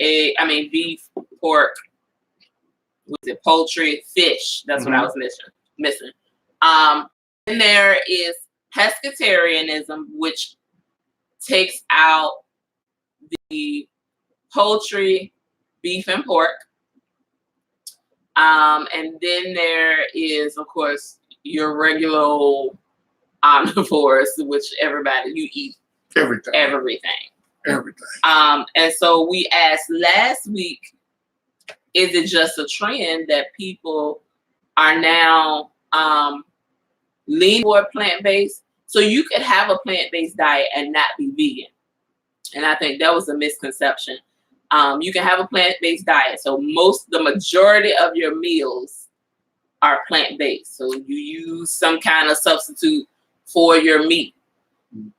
beef, pork, poultry, fish. That's what I was missing. And there is pescatarianism, which takes out the poultry, beef, and pork. And then there is, of course, your regular old omnivores, which you eat everything. And so we asked last week, is it just a trend that people are now leaning toward plant-based? So you could have a plant-based diet and not be vegan. And I think that was a misconception. You can have a plant-based diet. So the majority of your meals are plant-based. So you use some kind of substitute for your meat.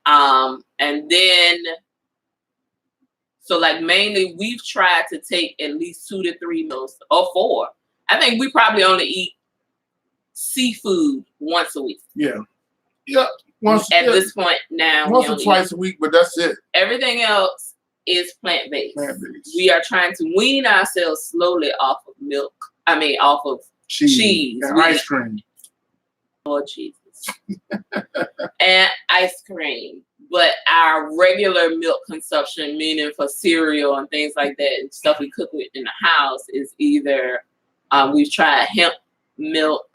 And then, so like mainly we've tried to take at least 2 to 3 meals or 4. I think we probably only eat seafood once a week. Yeah. This point now. Once or twice a week, but that's it. Everything else is plant-based. We are trying to wean ourselves slowly off of milk. Off of cheese. And ice cream. Lord Jesus. And ice cream. But our regular milk consumption, meaning for cereal and things like that, and stuff we cook with in the house, is either we've tried hemp milk,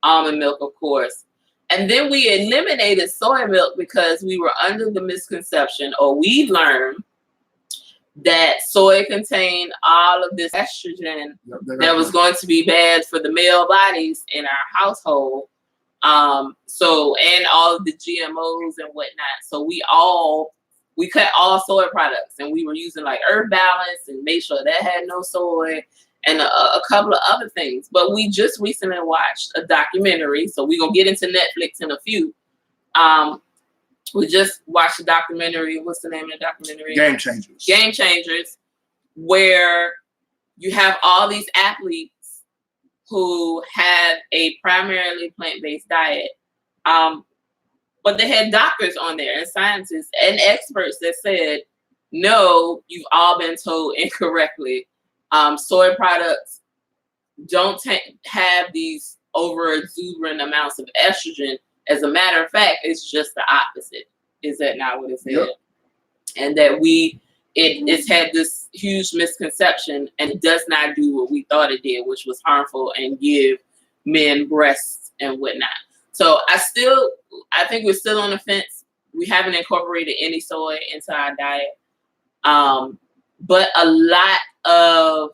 almond milk, of course. And then we eliminated soy milk because we were under the misconception, or we learned that soy contained all of this estrogen that was going to be bad for the male bodies in our household. And all of the GMOs and whatnot. So we cut all soy products, and we were using like Earth Balance and made sure that had no soy and a couple of other things. But we just recently watched a documentary. So we're going to get into Netflix in a few. We just watched a documentary. What's the name of the documentary? Game Changers. Game Changers, where you have all these athletes who have a primarily plant-based diet. But they had doctors on there and scientists and experts that said, no, you've all been told incorrectly. Soy products don't have these over exuberant amounts of estrogen. As a matter of fact, it's just the opposite. Is that not what it said? Yep. And that it's had this huge misconception, and it does not do what we thought it did, which was harmful and give men breasts and whatnot. So I think we're still on the fence. We haven't incorporated any soy into our diet. But a lot of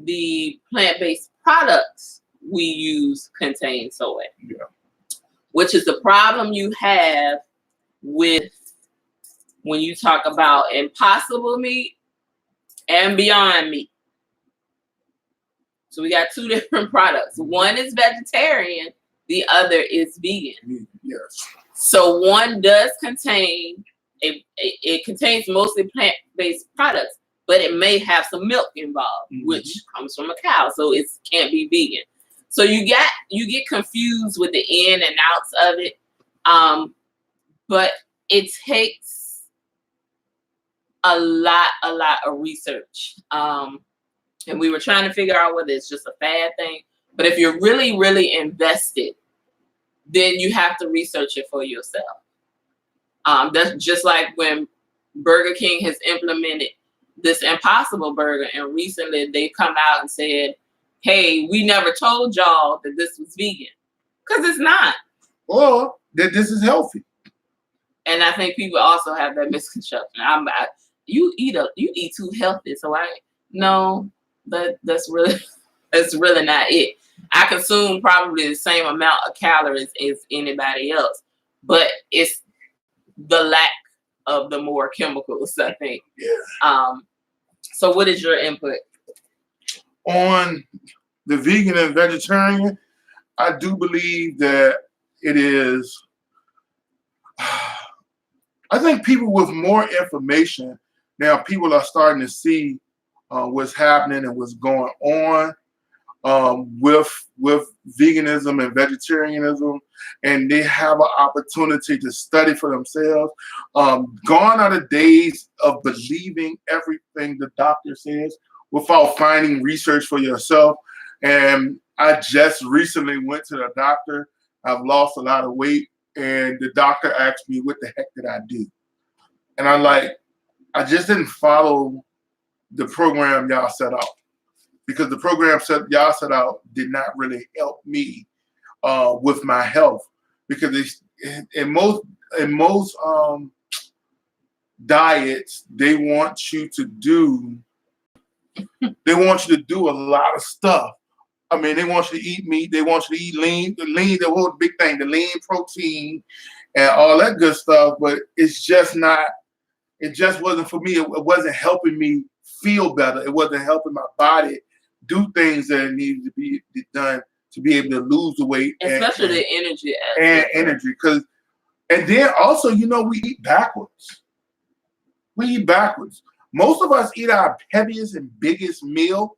the plant-based products we use contain soy. Yeah. Which is the problem you have with when you talk about Impossible meat and Beyond Meat. So we got 2 different products. One is vegetarian, the other is vegan. Yes. So one does contain it contains mostly plant-based products, but it may have some milk involved, which comes from a cow, so it can't be vegan. So you get confused with the in and outs of it, but it takes a lot of research, and we were trying to figure out whether it's just a fad thing. But if you're really, really invested, then you have to research it for yourself. That's just like when Burger King has implemented this Impossible Burger, and recently they come out and said, hey, we never told y'all that this was vegan. Because it's not. Or that this is healthy. And I think people also have that misconception. You eat too healthy, so that's really not it. I consume probably the same amount of calories as anybody else, but it's the lack of the more chemicals, I think. Yeah. So what is your input? On the vegan and vegetarian, I do believe that it is, I think people with more information, now people are starting to see what's happening and what's going on. with veganism and vegetarianism, and they have an opportunity to study for themselves. Gone are the days of believing everything the doctor says without finding research for yourself. And I just recently went to the doctor. I've lost a lot of weight, and the doctor asked me, what the heck did I do? And I'm like, I just didn't follow the program y'all set out, because the program y'all set out did not really help me with my health, because in most diets they want you to do a lot of stuff. I mean, they want you to eat meat, they want you to eat lean, the whole big thing, the lean protein and all that good stuff, but it's just not. It just wasn't for me. It wasn't helping me feel better. It wasn't helping my body do things that needed to be done to be able to lose the weight, especially the energy energy. And then also, we eat backwards. Most of us eat our heaviest and biggest meal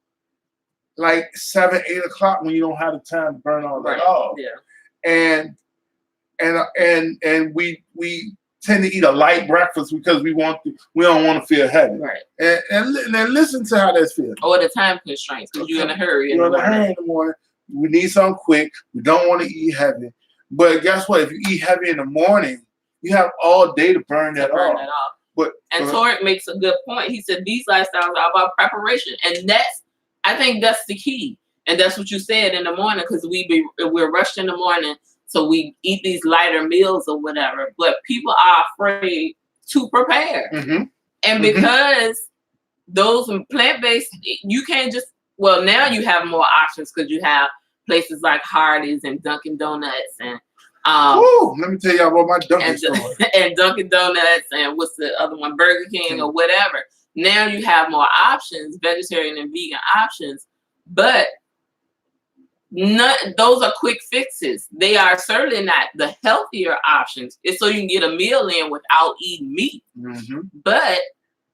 like 7, 8 o'clock when you don't have the time to burn all that off. Yeah. And we tend to eat a light breakfast because we don't want to feel heavy. Right. And listen to how that feels. Or the time constraints, because you're in a hurry. You're in a hurry in the morning. We need something quick. We don't want to eat heavy. But guess what? If you eat heavy in the morning, you have all day to burn that off. And Torek makes a good point. He said these lifestyles are about preparation, and I think that's the key. And that's what you said in the morning, because we're rushed in the morning. So we eat these lighter meals or whatever, but people are afraid to prepare. Mm-hmm. And because those plant-based, you can't just, now you have more options because you have places like Hardee's and Dunkin' Donuts and let me tell y'all about my Dunkin' store. And Dunkin' Donuts and what's the other one, Burger King or whatever. Now you have more options, vegetarian and vegan options, but those are quick fixes. They are certainly not the healthier options. It's so you can get a meal in without eating meat. Mm-hmm. But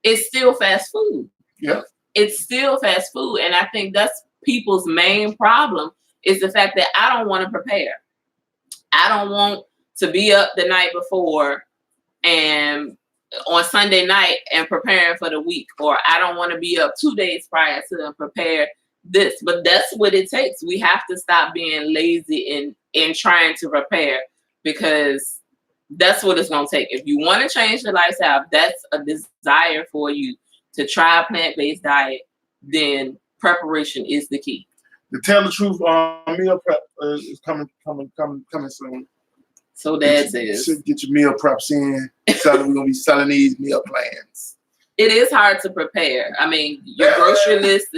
it's still fast food. Yeah. It's still fast food. And I think that's people's main problem, is the fact that I don't want to prepare. I don't want to be up the night before and on Sunday night and preparing for the week, or I don't want to be up 2 days prior to prepare this. But that's what it takes. We have to stop being lazy in trying to prepare, because that's what it's going to take. If you want to change the lifestyle, that's a desire for you to try a plant-based diet, then preparation is the key. To tell the truth, meal prep is coming soon. So Dad says, get your meal preps in. We're gonna be selling these meal plans. It is hard to prepare. I mean, your grocery list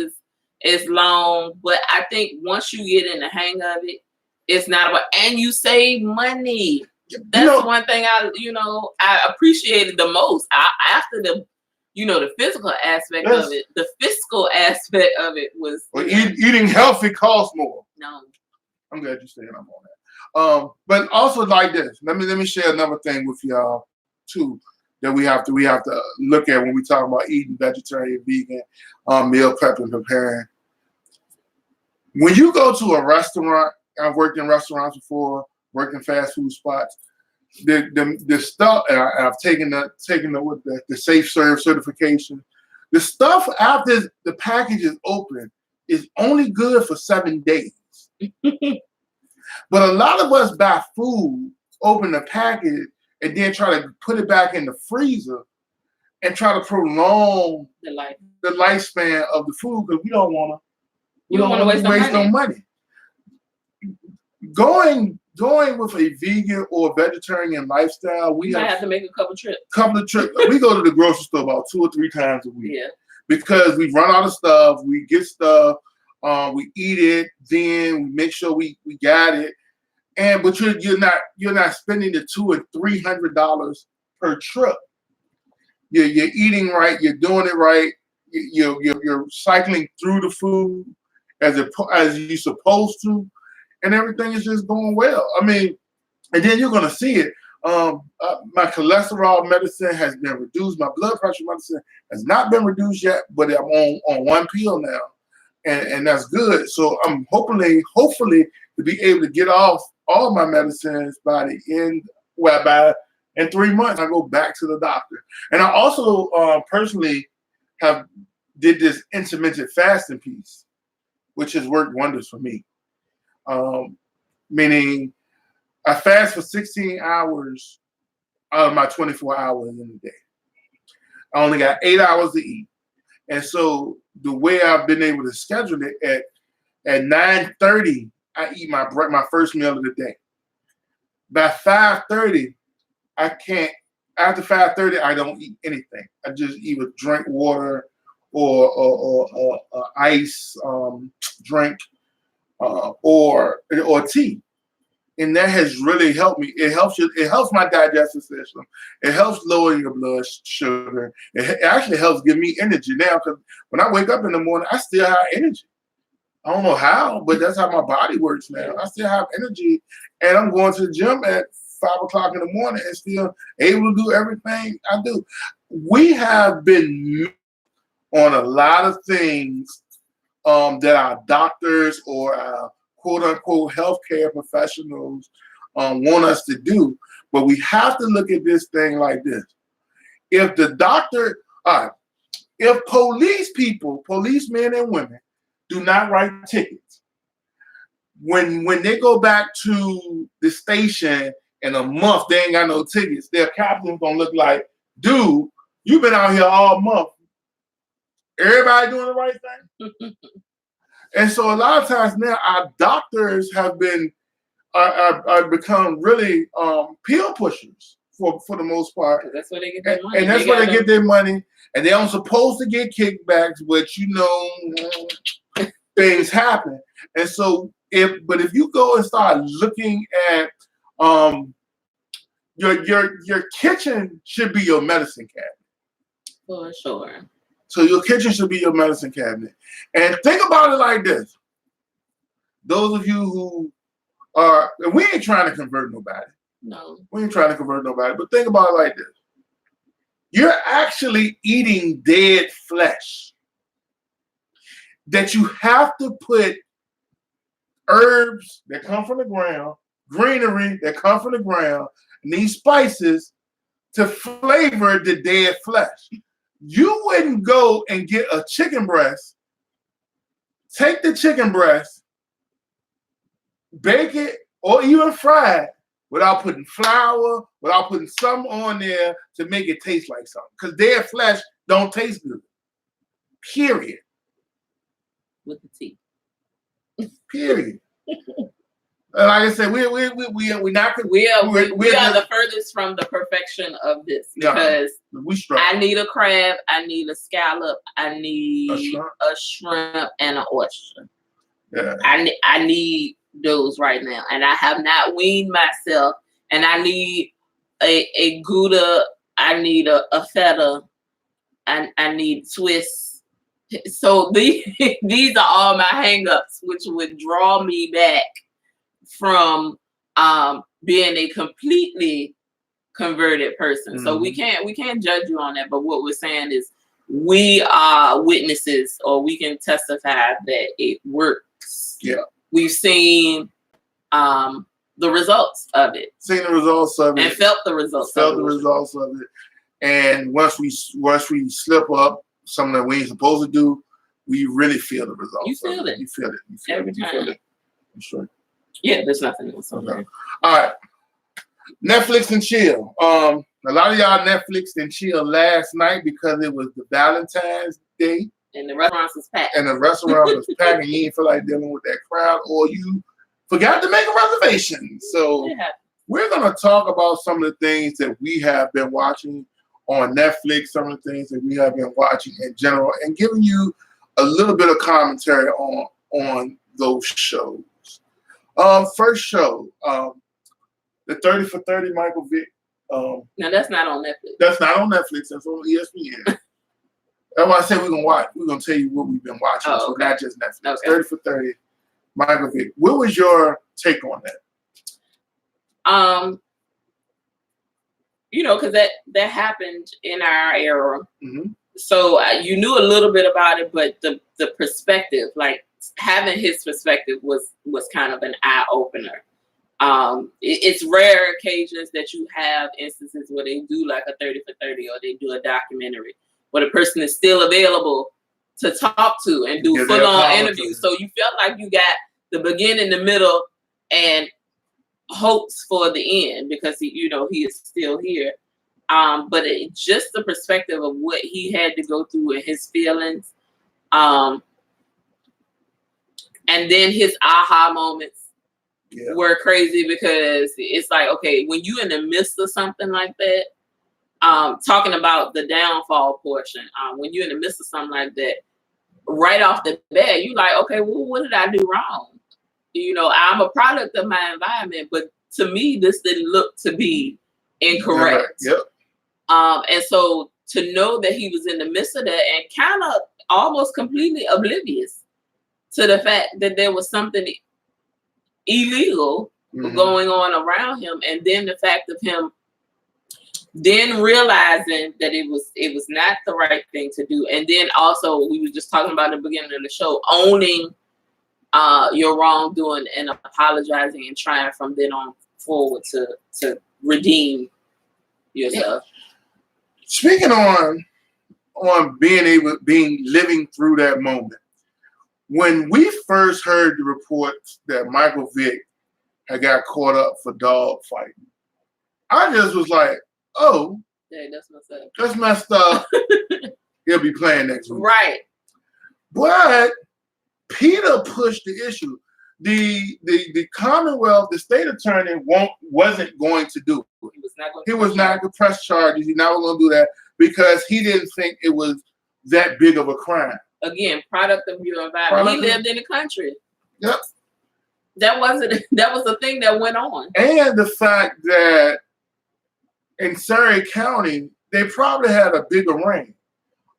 is long, but I think once you get in the hang of it, it's not about, and you save money. That's one thing I appreciated the most. After the physical aspect of it, the fiscal aspect of it was. Well, eating healthy costs more. No. I'm glad you said I'm on that. But also like this, let me share another thing with y'all too, that we have to look at when we talk about eating vegetarian, vegan, meal prep and preparing. When you go to a restaurant, I've worked in restaurants before, worked in fast food spots. The stuff, I've taken the Safe Serve certification. The stuff after the package is open is only good for 7 days. But a lot of us buy food, open the package, and then try to put it back in the freezer and try to prolong the lifespan of the food, because we don't want to waste no money. Going with a vegan or vegetarian lifestyle, we have to make a couple trips. We go to the grocery store about 2 or 3 times a week. Yeah. Because we run out of stuff, we get stuff, we eat it, then we make sure we got it, but you're not spending the $200 and $300 per trip. You're eating right, you're doing it right, you're cycling through the food as you're supposed to, and everything is just going well. I mean, and then you're gonna see it. My cholesterol medicine has been reduced. My blood pressure medicine has not been reduced yet, but I'm on one pill now. and that's good. So I'm hopefully to be able to get off all my medicines by the end, in 3 months I go back to the doctor. And I also personally have did this intermittent fasting piece, which has worked wonders for me. Meaning I fast for 16 hours out of my 24 hours in the day. I only got 8 hours to eat. And so the way I've been able to schedule it at 9:30, I eat my first meal of the day. By 5:30, I can't. After 5:30, I don't eat anything. I just either drink water or ice drink or tea. And that has really helped me. It helps you. It helps my digestive system. It helps lower your blood sugar. It actually helps give me energy now. Because when I wake up in the morning, I still have energy. I don't know how, but that's how my body works now. I still have energy, and I'm going to the gym at 5 o'clock in the morning and still able to do everything I do. We have been on a lot of things that our doctors or our quote-unquote healthcare professionals want us to do. But we have to look at this thing like this. If the doctor, if policemen and women, do not write tickets, when they go back to the station in a month, they ain't got no tickets, their captain's gonna look like, dude, you've been out here all month. Everybody doing the right thing? And so a lot of times now our doctors have been are become really pill pushers for the most part. That's where they get their money. And that's where they get their money. And they aren't supposed to get kickbacks, but things happen. And so if you go and start looking at your kitchen should be your medicine cabinet. For sure. So your kitchen should be your medicine cabinet. And think about it like this. Those of you who are, and we ain't trying to convert nobody. No. We ain't trying to convert nobody. But think about it like this. You're actually eating dead flesh that you have to put herbs that come from the ground, greenery that come from the ground, and these spices to flavor the dead flesh. You wouldn't go and get a chicken breast, take the chicken breast, bake it, or even fry it without putting flour, without putting something on there to make it taste like something. Because dead flesh don't taste good. Period. With the tea. Period. Like I said, we're not. We are the furthest from the perfection of this because I need a crab, I need a scallop, I need a shrimp and an oyster. Yeah. I need those right now, and I have not weaned myself. And I need a Gouda, I need a feta, and I need Swiss. So these are all my hangups, which would draw me back from being a completely converted person. So we can't judge you on that. But what we're saying is we are witnesses, or we can testify that it works. Yeah. We've seen the results of it. Seen the results of it. And felt the results of it. And once we slip up something that we ain't supposed to do, we really feel the results. You feel it. You feel it. Every time. You feel it. I'm sure. Yeah, there's nothing else. Okay. All right. Netflix and chill. A lot of y'all Netflix and chill last night because it was the Valentine's Day. And the restaurants was packed. And you didn't feel like dealing with that crowd, or you forgot to make a reservation. So we're going to talk about some of the things that we have been watching on Netflix, some of the things that we have been watching in general, and giving you a little bit of commentary on those shows. First show, the 30 for 30, Michael Vick. No, that's not on Netflix. That's not on Netflix. That's on ESPN. That's why I said we're gonna watch. We're gonna tell you what we've been watching, so not just Netflix. Okay. 30 for 30, Michael Vick. What was your take on that? Because that happened in our era. Mm-hmm. So you knew a little bit about it, but the perspective, like having his perspective, was kind of an eye opener. It's rare occasions that you have instances where they do like a 30 for 30 or they do a documentary where the person is still available to talk to and do full on interviews. So you felt like you got the beginning, the middle, and hopes for the end because he is still here. But just the perspective of what he had to go through and his feelings, and then his aha moments were crazy because it's like, okay, when you in the midst of something like that, talking about the downfall portion, when you're in the midst of something like that, right off the bat, you like, okay, well, what did I do wrong? I'm a product of my environment, but to me, this didn't look to be incorrect. Yep. And so to know that he was in the midst of that and kind of almost completely oblivious to the fact that there was something illegal going on around him, and then the fact of him then realizing that it was not the right thing to do, and then also we were just talking about at the beginning of the show, owning your wrongdoing and apologizing and trying from then on forward to redeem yourself. Speaking on living through that moment, when we first heard the reports that Michael Vick had got caught up for dog fighting, I just was like, oh, yeah, that's messed up. That's messed up. He'll be playing next week. Right. But Peter pushed the issue. The Commonwealth, the state attorney wasn't going to do it. He was not going to press charges. He's not going to do that because he didn't think it was that big of a crime. Again, product of your environment. He lived in the country. Yep. That was a thing that went on. And the fact that in Surrey County, they probably had a bigger ring.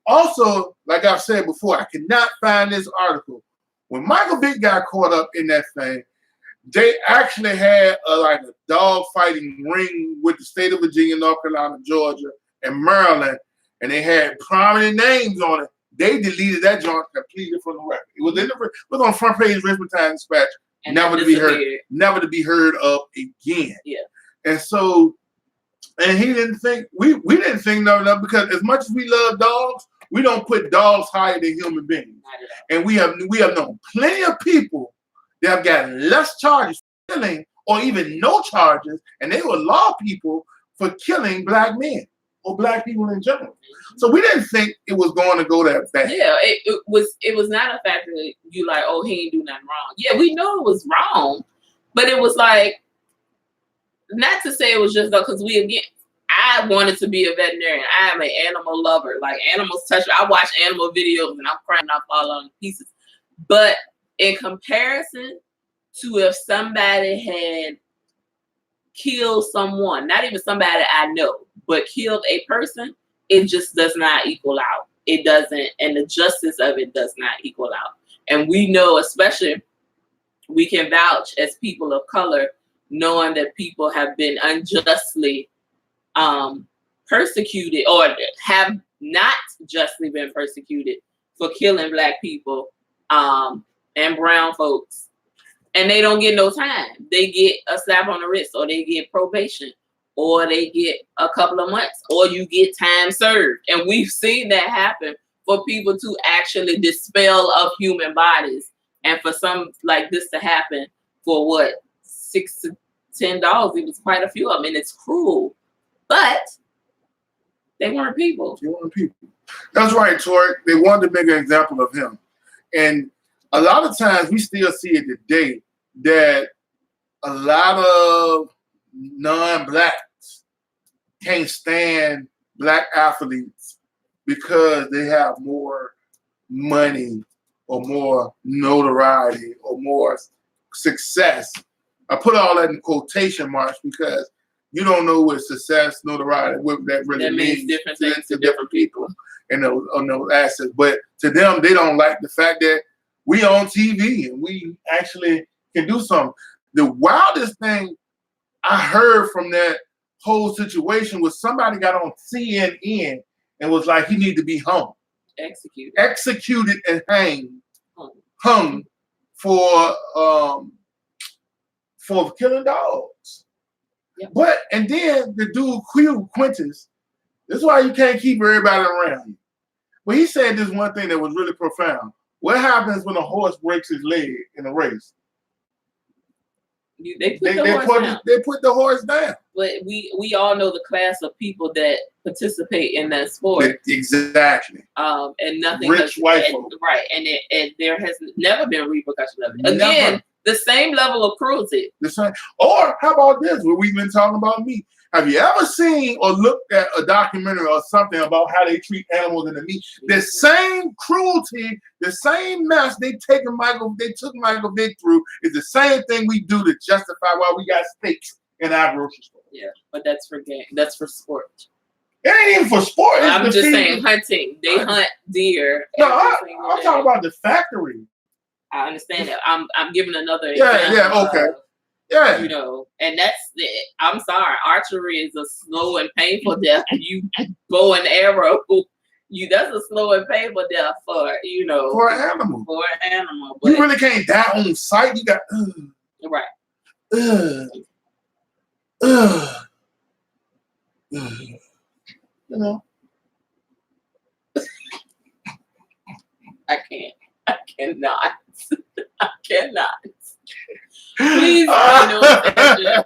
Also, like I've said before, I cannot find this article. When Michael Vick got caught up in that thing, they actually had a dog fighting ring with the state of Virginia, North Carolina, Georgia, and Maryland, and they had prominent names on it. They deleted that joint completely from the record. It was on front page Richmond Times-Dispatch, never to be heard of again. Yeah. And so, and he didn't think we didn't think nothing of, because as much as we love dogs, we don't put dogs higher than human beings. And we have known plenty of people that have gotten less charges for killing or even no charges, and they were law people for killing black men or black people in general. So we didn't think it was going to go that bad. Yeah, it was not a fact that you like, oh, he ain't do nothing wrong. Yeah, we know it was wrong, but it was like, not to say it was just because I wanted to be a veterinarian. I am an animal lover. Like, animals touch me. I watch animal videos and I'm crying off all on pieces. But in comparison to if somebody had killed someone, not even somebody I know, but killed a person, it just does not equal out. It doesn't, and the justice of it does not equal out. And we know, especially, we can vouch as people of color, knowing that people have been unjustly persecuted or have not justly been persecuted for killing black people and brown folks, and they don't get no time. They get a slap on the wrist, or they get probation, or they get a couple of months, or you get time served. And we've seen that happen for people to actually dispel of human bodies, and for some like this to happen for what, $6 to $10. It was quite a few of them, and it's cruel. But they weren't people. They weren't people. That's right, Tori. They wanted to make an example of him. And a lot of times we still see it today that a lot of non-blacks can't stand black athletes because they have more money or more notoriety or more success. I put all that in quotation marks because you don't know what success, notoriety, what that really means different things to different people and those assets. But to them, they don't like the fact that we on TV and we actually can do something. The wildest thing I heard from that whole situation was somebody got on CNN and was like he needed to be hung, executed and hung for killing dogs. Yep. But and then the dude Quintus, this is why you can't keep everybody around you. But he said this one thing that was really profound. What happens when a horse breaks his leg in a race? They put the horse down. But we all know the class of people that participate in that sport. Exactly. And nothing. Rich white folk. Right. And there has never been repercussion of it. Again, the same level of cruelty. The same. Or how about this? What we've been talking about meat. Have you ever seen or looked at a documentary or something about how they treat animals in the meat? The same cruelty, the same mess they took Michael Vick through is the same thing we do to justify why we got steaks in our grocery store. Yeah, but that's for game. That's for sport. It ain't even for sport. I'm just saying hunting. They hunt deer. No, I'm talking about the factory. I understand that. I'm giving another example. Yeah, okay. Yeah. You know, and that's it. I'm sorry. Archery is a slow and painful death. You bow and arrow. That's a slow and painful death for an animal. But you really can't die on sight. You got right. You know. I cannot. Please to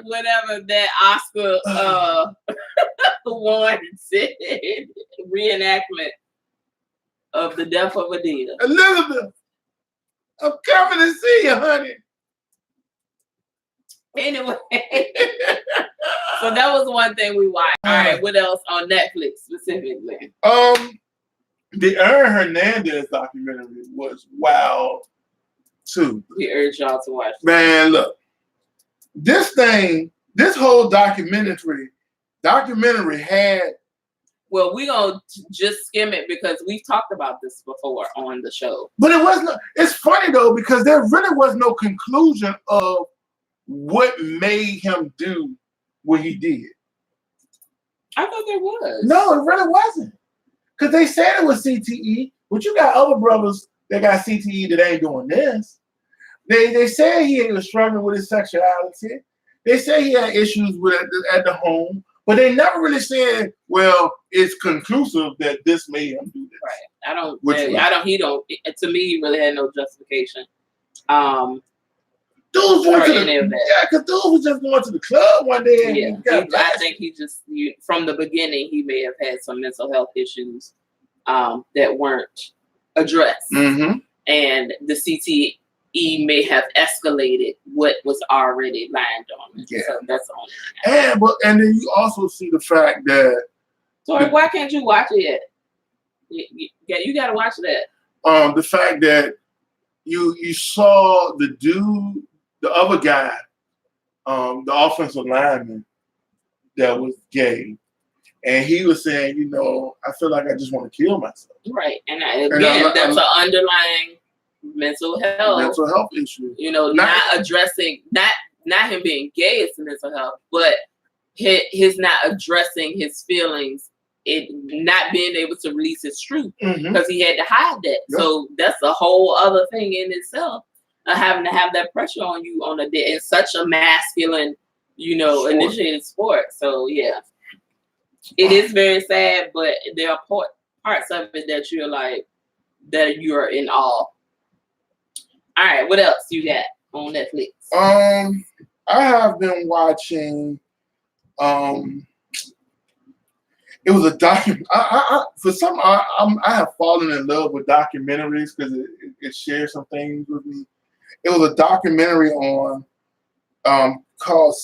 whatever that Oscar won reenactment of the death of a deer. Elizabeth, I'm coming to see you, honey. Anyway, so that was one thing we watched. All right, what else on Netflix specifically? The Aaron Hernandez documentary was wild too. We urge y'all to watch. Man, look, this whole documentary had. Well, we're gonna just skim it because we've talked about this before on the show. But it wasn't. It's funny though because there really was no conclusion of what made him do what he did. I thought there was. No, it really wasn't. Because they said it was CTE, but you got other brothers that got CTE that ain't doing this. They said he was struggling with his sexuality. They say he had issues with at the home, but they never really said, well, it's conclusive that this made him do this. Right. To me, he really had no justification. Dudes went because dude was just going to the club one day. I think from the beginning, he may have had some mental health issues that weren't addressed. Mm-hmm. And the CTE may have escalated what was already lined on it. Yeah. So that's all. And then you also see the fact that. So why can't you watch it yet? You got to watch that. The fact that you saw the dude. The other guy, the offensive lineman that was gay, and he was saying, I feel like I just want to kill myself. Right, and that's an underlying mental health issue. Not addressing not him being gay is mental health, but his not addressing his feelings, it not being able to release his truth because he had to hide that. Yep. So that's a whole other thing in itself. Having to have that pressure on you in such a masculine, initiated sport. So yeah, it is very sad, but there are parts of it that you're like, that you are in awe. All right, what else you got on Netflix? I have been watching. It was a document. I have fallen in love with documentaries because it shares some things with me. It was a documentary on called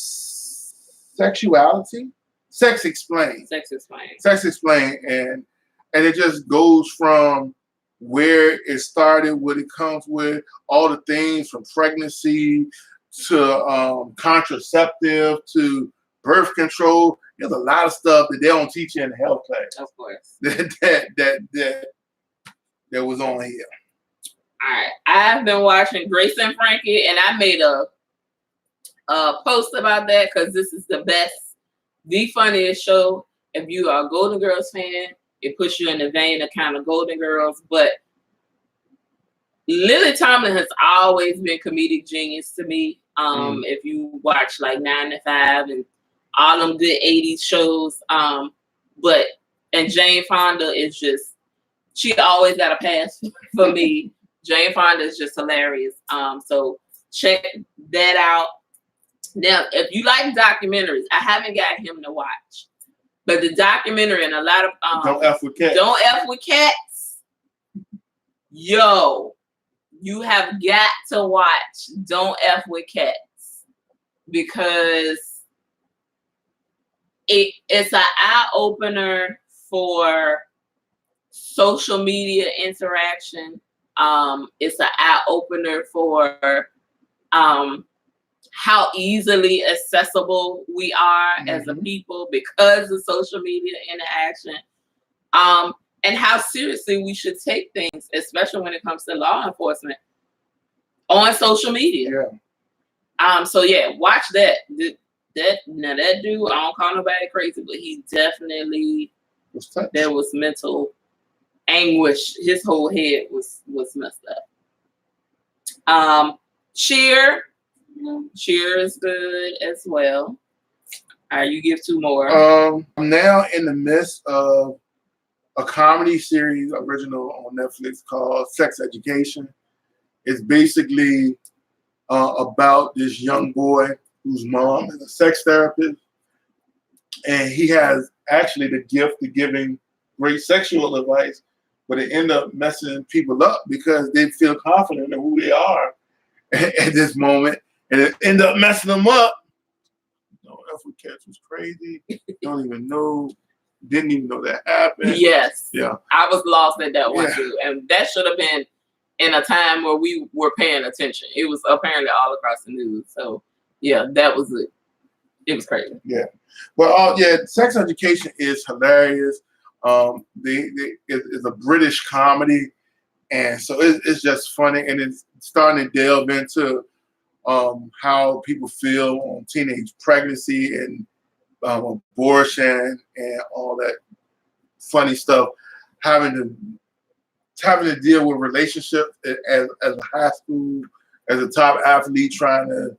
Sexuality, Sex Explained. And it just goes from where it started, what it comes with, all the things from pregnancy to contraceptive to birth control. There's a lot of stuff that they don't teach you in the health class. Of course. That was on here. All right, I've been watching Grace and Frankie, and I made a post about that because this is the funniest show if you are a Golden Girls fan, it puts you in the vein of kind of Golden Girls. But Lily Tomlin has always been comedic genius to me. If you watch like 9 to 5 and all them good 80s shows, and Jane Fonda is just, she always got a pass for me. Jane Fonda is just hilarious. So check that out. Now, if you like documentaries, I haven't got him to watch, but the documentary and a lot of Don't F with Cats. Don't F with Cats. Yo, you have got to watch Don't F with Cats because it's an eye opener for social media interaction. It's an eye opener for how easily accessible we are as a people because of social media interaction. And how seriously we should take things, especially when it comes to law enforcement on social media. Yeah. So yeah, watch that. That dude, I don't call nobody crazy, but he definitely, there was mental anguish. His whole head was messed up. Cheer is good as well. All right, you give 2 more. I'm now in the midst of a comedy series original on Netflix called Sex Education. It's basically about this young boy whose mom is a sex therapist, and he has actually the gift of giving great sexual advice, but it ends up messing people up because they feel confident in who they are at this moment, and it ends up messing them up. No, F with Cats was crazy. Don't even know. Didn't even know that happened. Yes. Yeah. I was lost at that one too. And that should have been in a time where we were paying attention. It was apparently all across the news. So yeah, that was it. It was crazy. Yeah. Well, Sex Education is hilarious. It's a British comedy, and so it's just funny, and it's starting to delve into how people feel on teenage pregnancy and abortion and all that funny stuff, having to deal with relationships as a high school, as a top athlete, trying to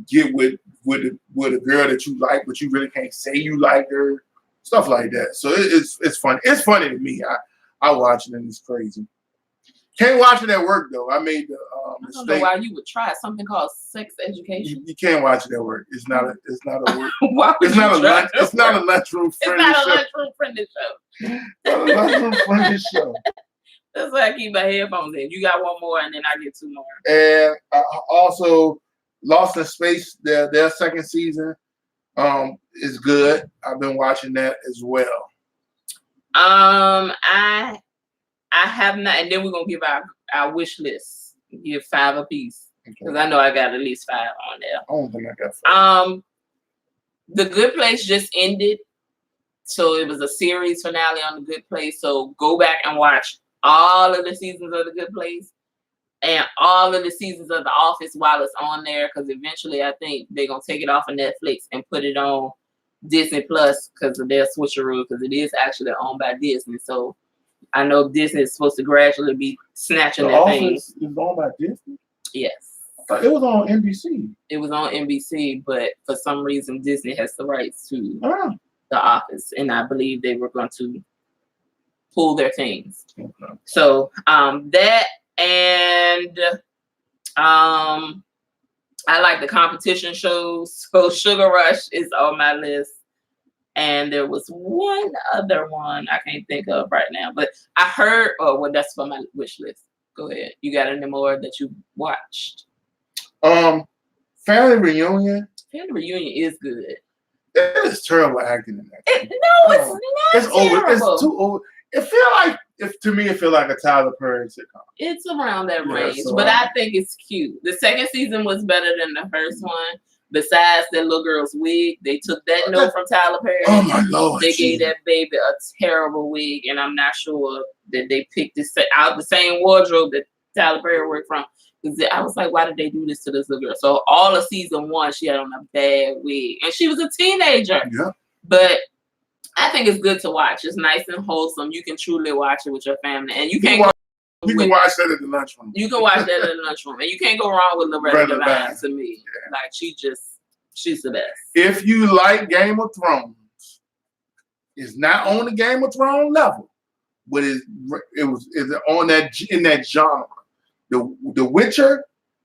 get with a girl that you like, but you really can't say you like her, stuff like that. So it's funny. It's funny to me. I watch it and it's crazy. Can't watch it at work though. I made the mistake. I don't know why you would try something called Sex Education. You can't watch it at work. It's not a work. Why would it's not a lunch. It's not a lunchroom friendly show. It's not a lunchroom friendly show. Not a lunchroom friendly show. That's why I keep my headphones in. You got 1 more, and then I get 2 more. And also, Lost in Space, their second season is good. I've been watching that as well. I have not, and then we're gonna give our wish list. Give 5 apiece because I know I got at least 5 on there. I don't think I got 5. The Good Place just ended, so it was a series finale on The Good Place. So go back and watch all of the seasons of The Good Place and all of the seasons of The Office while it's on there, because eventually I think they're gonna take it off of Netflix and put it on Disney Plus because of their switcheroo, because it is actually owned by Disney. So I know Disney is supposed to gradually be snatching The that Office thing. is owned by Disney? Yes. I thought it was on NBC. It was on NBC, but for some reason Disney has the rights to The Office, and I believe they were going to pull their things. Okay. So that, and I like the competition shows. So Sugar Rush is on my list. And there was one other one I can't think of right now, but I heard, that's for my wish list. Go ahead. You got any more that you watched? Family Reunion. Family Reunion is good. It is terrible acting in that. It's not. It's terrible. over. It's too over. To me, it feel like a Tyler Perry sitcom. It's around that range, so but I think it's cute. The second season was better than the first one. Besides that little girl's wig, they took that note from Tyler Perry. Oh my Lord! They gave that baby a terrible wig, and I'm not sure that they picked this out the same wardrobe that Tyler Perry worked from. I was like, why did they do this to this little girl? So all of season 1, she had on a bad wig, and she was a teenager. Yeah. But I think it's good to watch. It's nice and wholesome. You can truly watch it with your family, and you can't. You can watch that at the lunchroom. You can watch that at the lunchroom, and you can't go wrong with Loretta Devine. To me, like she's the best. If you like Game of Thrones, it's not on the Game of Thrones level, but it's on that in that genre. The Witcher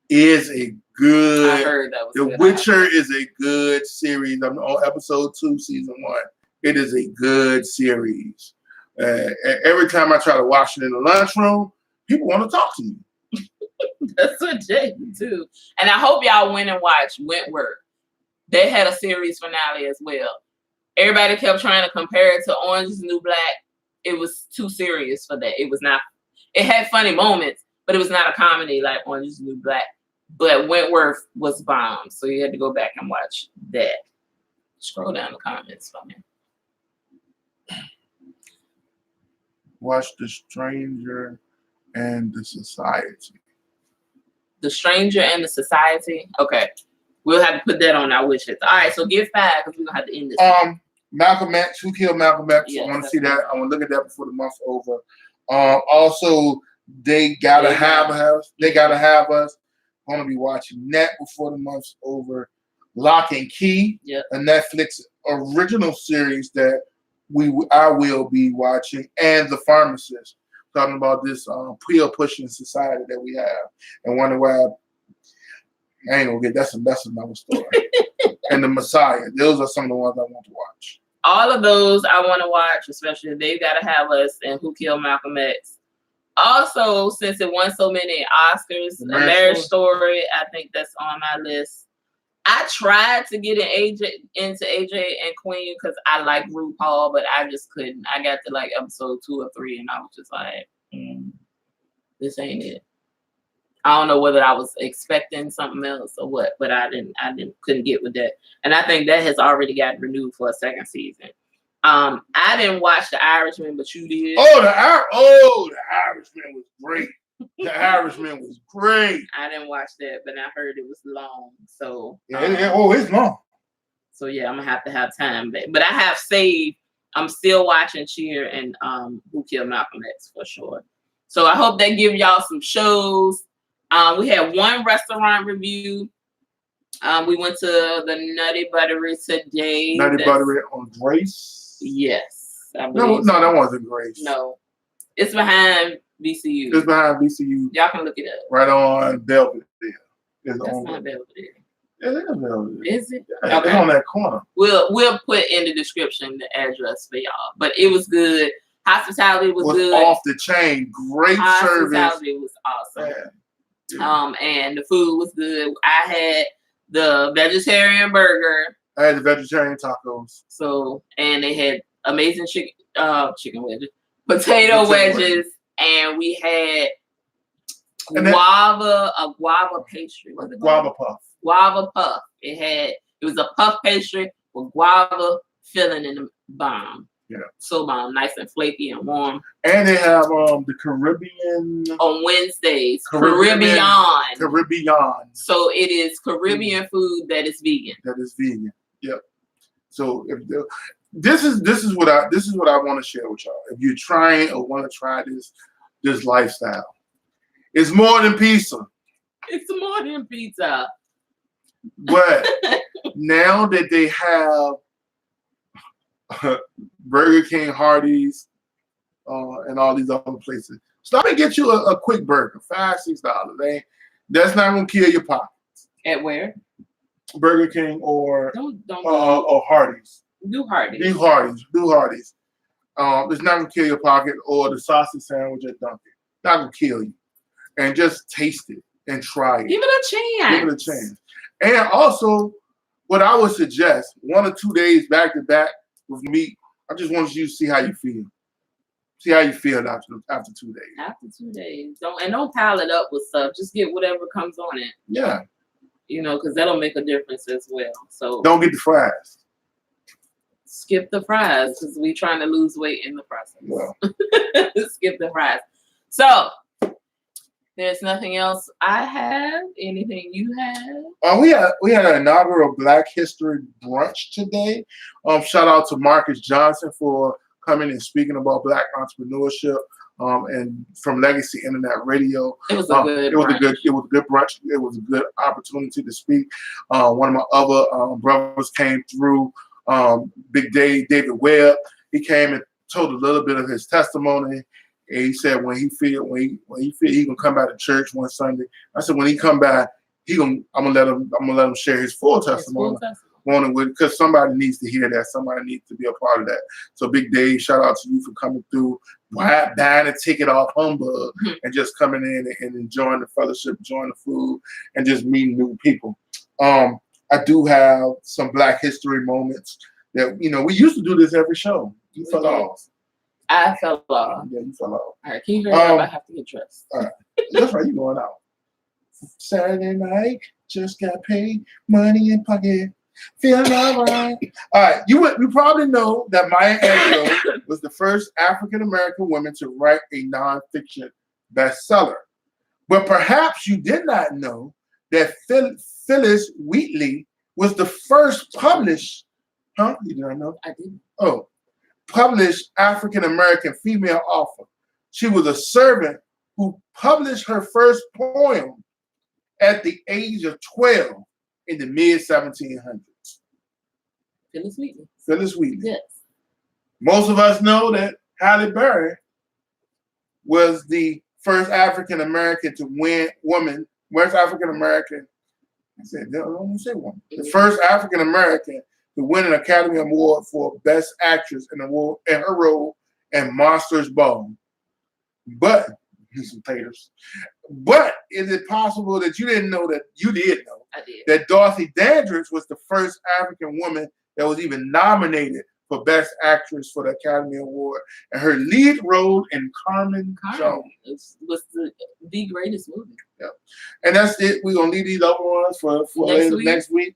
is a good. I heard that was The good. Witcher is a good series. I'm on episode 2, season 1. It is a good series. Every time I try to watch it in the lunchroom, people want to talk to me. That's what Jay too. And I hope y'all went and watched Wentworth. They had a series finale as well. Everybody kept trying to compare it to Orange is the New Black. It was too serious for that. It was not. It had funny moments, but it was not a comedy like Orange is the New Black. But Wentworth was bomb, so you had to go back and watch that. Scroll down the comments for me. Watch The Stranger and the Society. The Stranger and the Society. Okay, we'll have to put that on our wish list. All right, so give 5 because we're gonna have to end this. Malcolm X. Who killed Malcolm X? Yes, I want to see that. I want to look at that before the month's over. Also, They Gotta Have Us. They Gotta Have Us. I'm gonna be watching that before the month's over. Lock and Key, a Netflix original series that I will be watching, and The Pharmacist, talking about this pill pushing society that we have, and wonder why. I ain't gonna get that's another story. And The Messiah. Those are some of the ones I want to watch. All of those I want to watch, especially They Gotta Have Us and Who Killed Malcolm X. Also, since it won so many Oscars, A Marriage Story, I think that's on my list. I tried to get into AJ and Queen because I like RuPaul, but I just couldn't. I got to like episode 2 or 3, and I was just like, this ain't it. I don't know whether I was expecting something else or what, but I couldn't get with that. And I think that has already got renewed for a 2nd season. I didn't watch The Irishman, but you did. The Irishman was great. The Irishman was great. I didn't watch that, but I heard it was long. So it's long. So yeah, I'm gonna have time. But I have saved. I'm still watching Cheer and Who Killed Malcolm X for sure. So I hope they give y'all some shows. We had one restaurant review. We went to the Nutty Buttery today. Nutty Buttery on Grace. Yes. No, that wasn't Grace. No, it's behind VCU. It's behind VCU. Y'all can look it up. Right on Belvedere. That's not Belvedere. It is Belvedere. Is it? Okay. It's on that corner. We'll put in the description the address for y'all. But it was good. Hospitality was good. Off the chain. Great service. Hospitality was awesome. Yeah. And the food was good. I had the vegetarian burger. I had the vegetarian tacos. So, and they had amazing chicken wedges, potato wedges, and we had a guava pastry. Was it guava puff? Guava puff. It was a puff pastry with guava filling in the bomb. Yeah. So bomb, nice and flaky and warm. And they have the Caribbean on Wednesdays. Caribbean. So it is Caribbean food that is vegan. Yep. So this is what I want to share with y'all. If you're trying or want to try this lifestyle, it's more than pizza. It's more than pizza. But now that they have Burger King, Hardee's, and all these other places, stop and get you a quick burger, $5-6. That's not gonna kill your pockets. At where? Burger King or Hardee's. Do Hardee's. Do Hardee's. It's not gonna kill your pocket, or the sausage sandwich at Dunkin'. Not gonna kill you. And just taste it and try it. Give it a chance. And also, what I would suggest, 1 or 2 days back to back with meat. I just want you to see how you feel. See how you feel after 2 days. After 2 days. Don't pile it up with stuff. Just get whatever comes on it. Yeah. Because that'll make a difference as well. So don't get the fries. Skip the fries because we trying to lose weight in the process. Well. Skip the fries. So There's nothing else I have. Anything you have? We had an inaugural Black History brunch today. Shout out to Marcus Johnson for coming and speaking about Black entrepreneurship. And from Legacy Internet Radio, it was a good brunch. It was a good opportunity to speak. One of my other brothers came through. Big David Webb. He came and told a little bit of his testimony. And he said when he feel he gonna come back to church one Sunday. I said when he come back, I'm gonna let him share his full testimony. Because somebody needs to hear that. Somebody needs to be a part of that. So Big Dave, shout out to you for coming through, buying a ticket off Humbug, and just coming in and enjoying the fellowship, enjoying the food, and just meeting new people. I do have some Black History moments that we used to do this every show. You fell off. I fell off. Yeah, you fell off. All right, can you hear me? I have to get dressed. All right, that's right. You going out Saturday night? Just got paid, money in pocket. Feeling all right. All right, you probably know that Maya Angelou was the first African American woman to write a nonfiction bestseller. But perhaps you did not know that Phyllis Wheatley was the first published. Huh? You didn't know? I didn't. Oh, published African American female author. She was a servant who published her first poem at the age of 12 in the mid-1700s. Phyllis Wheatley. Phyllis Wheatley. Yes. Most of us know that Halle Berry was the first African American to win West African American. I said, don't say woman. The first African American to win an Academy Award for Best Actress in her role in Monsters Ball. But some taters. But is it possible that you didn't know that you did know? I did. That Dorothy Dandridge was the first African woman that was even nominated for Best Actress for the Academy Award, and her lead role in Carmen Jones was the greatest movie. Yeah, and that's it. We're gonna leave these other ones for next week.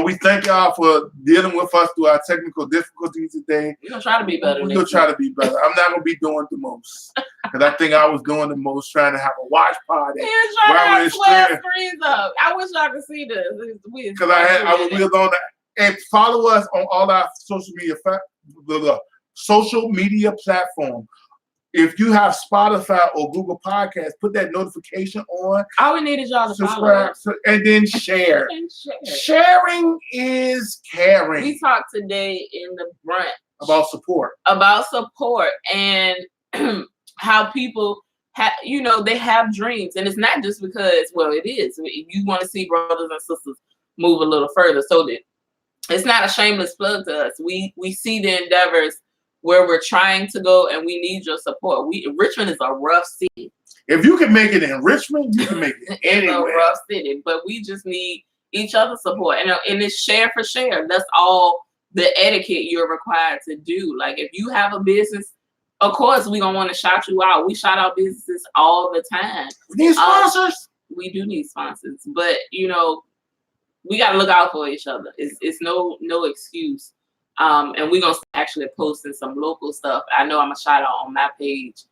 We thank y'all for dealing with us through our technical difficulties today. We're gonna try to be better. We're gonna try to be better. I'm not gonna be doing the most because I think I was doing the most trying to have a watch party. You're trying to have 12 screens up. I wish y'all could see this. Because we was on that. And follow us on all our social media platform. If you have Spotify or Google Podcasts, put that notification on. All we need is y'all to subscribe and then share. Sharing is caring. We talked today in the brunch about support. And how people they have dreams, and it's not just because it is. You want to see brothers and sisters move a little further, so that it's not a shameless plug to us. We see the endeavors where we're trying to go, and we need your support. Richmond is a rough city. If you can make it in Richmond, you can make it anywhere. It's a rough city, but we just need each other's support. And it's share for share. That's all the etiquette you're required to do. Like if you have a business, of course we're gonna want to shout you out. We shout out businesses all the time. We need sponsors. We do need sponsors, but we gotta look out for each other. It's no excuse. And we're gonna actually posting some local stuff. I know I'm a shout out on my page.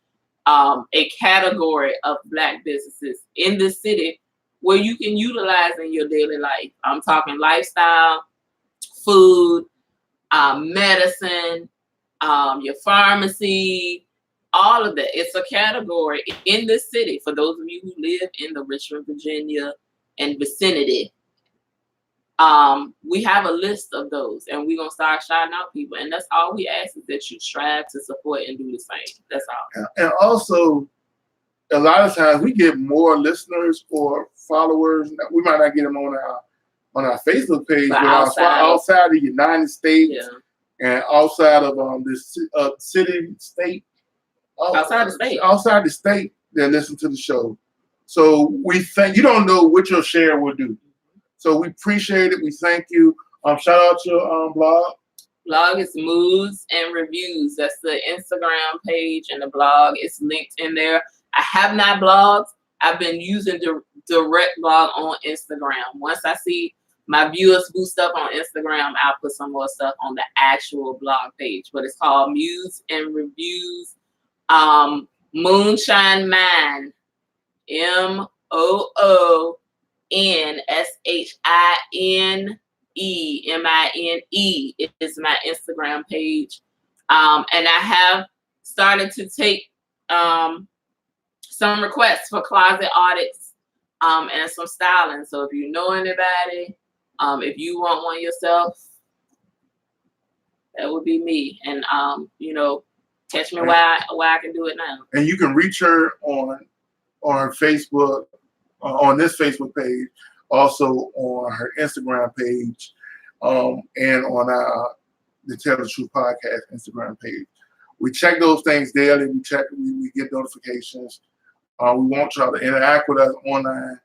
A category of Black businesses in the city where you can utilize in your daily life. I'm talking lifestyle, food, medicine, your pharmacy, all of that. It's a category in this city for those of you who live in the Richmond, Virginia and vicinity. We have a list of those, and we're gonna start shouting out people, and that's all we ask is that you strive to support and do the same. That's all. And also, a lot of times we get more listeners or followers. We might not get them on our Facebook page, but outside the United States and outside of this city, state, outside the state, that listen to the show. So we think you don't know what your share will do. So we appreciate it. We thank you. Shout out to your blog. Blog is Moods and Reviews. That's the Instagram page, and the blog is linked in there. I have not blogged. I've been using direct blog on Instagram. Once I see my viewers boost up on Instagram, I'll put some more stuff on the actual blog page. But it's called Moods and Reviews. Moonshine Man MOONSHINEMINE. It is my Instagram page. And I have started to take some requests for closet audits and some styling. So if you know anybody, if you want one yourself, that would be me. And catch me where I can do it now. And you can reach her on Facebook, on this Facebook page, also on her Instagram page, and on the Tell the Truth Podcast Instagram page. We check those things daily. We get notifications. We want y'all to interact with us online.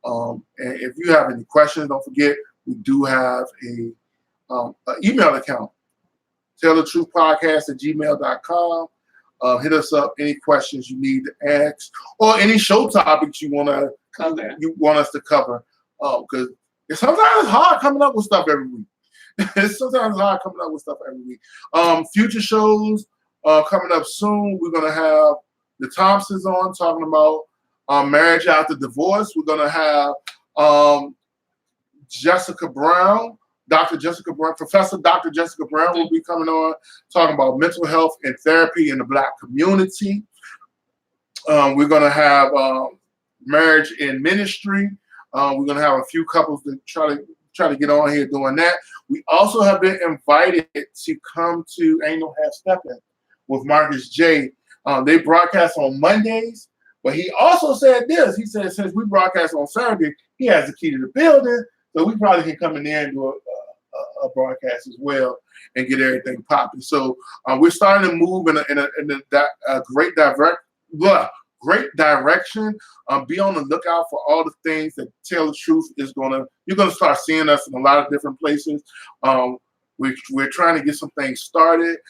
And if you have any questions, don't forget we do have a email account, tellthetruthpodcast@gmail.com. Hit us up. Any questions you need to ask, or any show topics you want us to cover. Because sometimes it's hard coming up with stuff every week. Future shows coming up soon. We're gonna have the Thompsons on talking about marriage after divorce. We're gonna have Jessica Brown. Professor Dr. Jessica Brown will be coming on talking about mental health and therapy in the Black community. We're going to have marriage in ministry. We're going to have a few couples that try to get on here doing that. We also have been invited to come to Ain't No Half Stepping with Marcus J. They broadcast on Mondays, but he also said this. He said since we broadcast on Saturday, he has the key to the building, so we probably can come in there and do a broadcast as well and get everything popping. So we're starting to move in a great direction. Be on the lookout for all the things that Tell the Truth is you're gonna start seeing us in a lot of different places. We're trying to get some things started.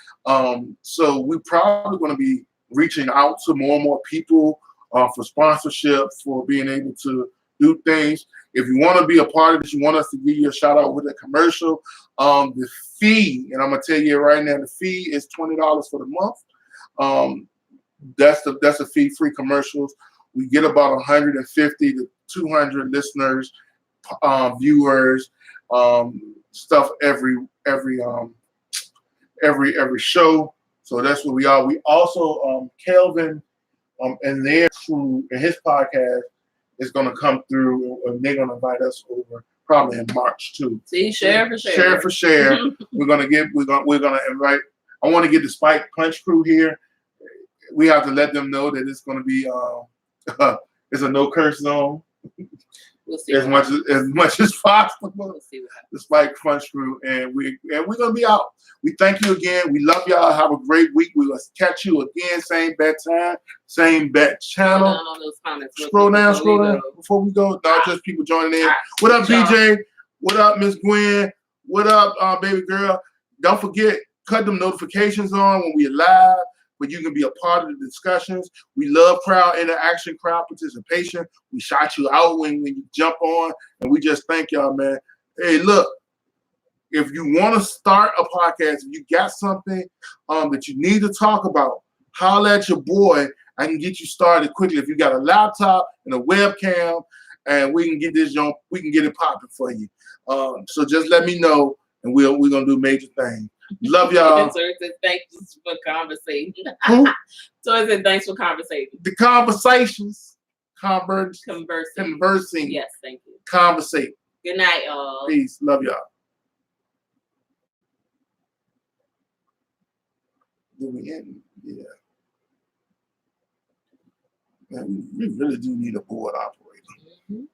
So we're probably going to be reaching out to more and more people for sponsorship, for being able to do things. If you want to be a part of this, you want us to give you a shout out with a commercial. The fee, and I'm gonna tell you right now, the fee is $20 for the month. That's a fee-free commercials. We get about 150 to 200 listeners, viewers, stuff every show. So that's what we are. We also Kelvin and their crew and his podcast is going to come through, and they're going to invite us over probably in March too. See, share for share. We're going to invite. I want to get the Spike Punch crew here. We have to let them know that it's going to be it's a no curse zone. We'll see as much as possible. We'll see what happens. The Spike Punch crew, and we're gonna be out. We thank you again. We love y'all. Have a great week. We will catch you again. Same bat time, same bat channel. Scroll down before we go. Not just people joining in. Right. What up, BJ? What up, Miss Gwen? What up, baby girl? Don't forget, cut them notifications on when we're live, but you can be a part of the discussions. We love crowd interaction, crowd participation. We shout you out when you jump on, and we just thank y'all, man. Hey, look, if you want to start a podcast, if you got something that you need to talk about, holler at your boy. I can get you started quickly. If you got a laptop and a webcam, and we can get it popping for you. So just let me know, and we're gonna do major things. Love y'all. So it said thanks for conversating. Who? So it said thanks for conversating. The conversations. Conversing. Yes, thank you. Conversate. Good night, y'all. Peace. Love y'all. Did we end? Yeah. Man, we really do need a board operator. Mm-hmm.